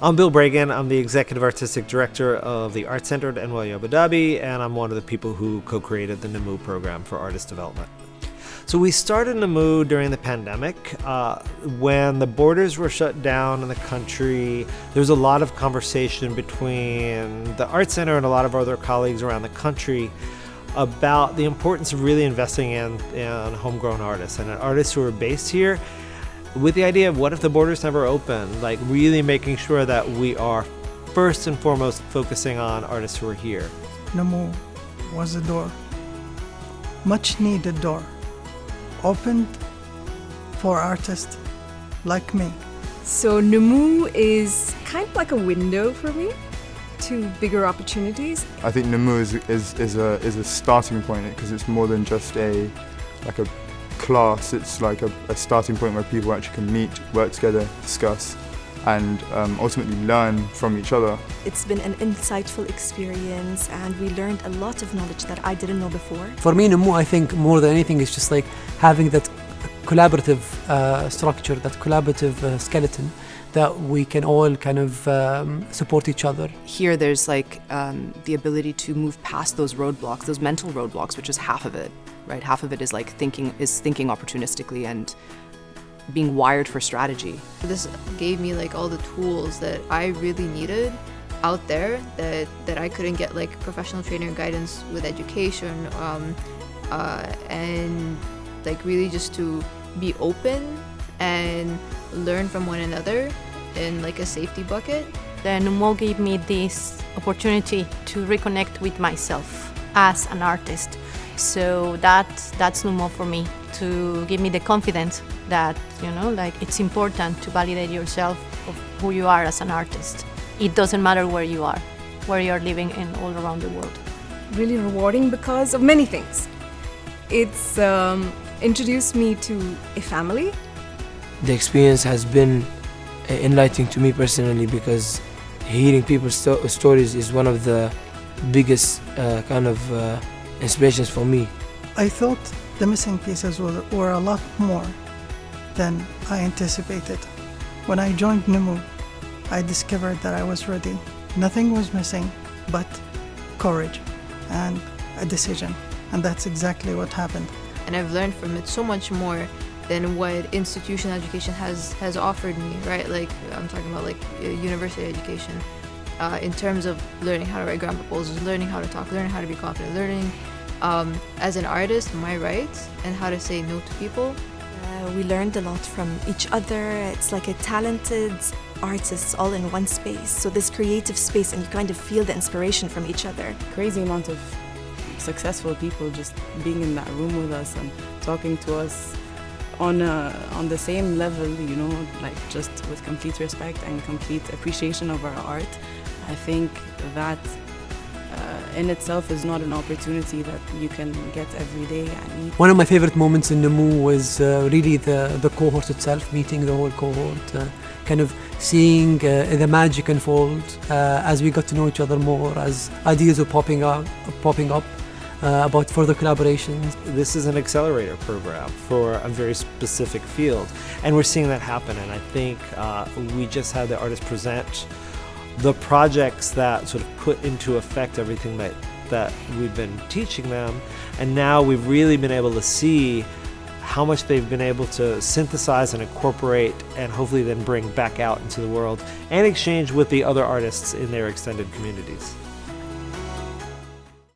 I'm Bill Bragan. I'm the Executive Artistic Director of the Art Center at NYU Abu Dhabi, and I'm one of the people who co-created the Numoo program for artist development. So we started Numoo during the pandemic. When the borders were shut down in the country, there was a lot of conversation between the Art Center and a lot of other colleagues around the country about the importance of really investing in homegrown artists and artists who are based here, with the idea of what if the borders never open, like really making sure that we are first and foremost focusing on artists who are here. Numoo was a door, much needed door, opened for artists like me. So Numoo is kind of like a window for me to bigger opportunities. I think Numoo is a starting point, because it's more than just a class. It's like a starting point where people actually can meet, work together, discuss, and ultimately learn from each other. It's been an insightful experience, and we learned a lot of knowledge that I didn't know before. For me, Numoo, I think more than anything is just like having that collaborative structure, that collaborative skeleton that we can all kind of support each other. Here there's like the ability to move past those roadblocks, those mental roadblocks, which is half of it, right? Half of it is like thinking opportunistically and being wired for strategy. This gave me like all the tools that I really needed out there that I couldn't get, like professional trainer guidance with education, and like really just to be open and learn from one another in like a safety bucket. The Numoo gave me this opportunity to reconnect with myself as an artist. So that's Numoo for me, to give me the confidence that, like it's important to validate yourself of who you are as an artist. It doesn't matter where you are living in all around the world. Really rewarding because of many things. It's introduced me to a family. The experience has been enlightening to me personally, because hearing people's stories is one of the biggest kind of inspirations for me. I thought the missing pieces were a lot more than I anticipated. When I joined Numoo, I discovered that I was ready. Nothing was missing but courage and a decision, and that's exactly what happened. And I've learned from it so much more than what institutional education has offered me, right? Like I'm talking about like university education, in terms of learning how to write grant proposals, learning how to talk, learning how to be confident, learning as an artist my rights and how to say no to people. We learned a lot from each other. It's like a talented artists all in one space. So this creative space, and you kind of feel the inspiration from each other. Crazy amount of successful people just being in that room with us and talking to us on the same level, like just with complete respect and complete appreciation of our art. I think that in itself is not an opportunity that you can get every day. One of my favorite moments in Numoo was really the cohort itself, meeting the whole cohort, kind of seeing the magic unfold as we got to know each other more, as ideas were popping up about further collaborations. This is an accelerator program for a very specific field, and we're seeing that happen. And I think we just had the artists present the projects that sort of put into effect everything that we've been teaching them, and now we've really been able to see how much they've been able to synthesize and incorporate, and hopefully then bring back out into the world and exchange with the other artists in their extended communities.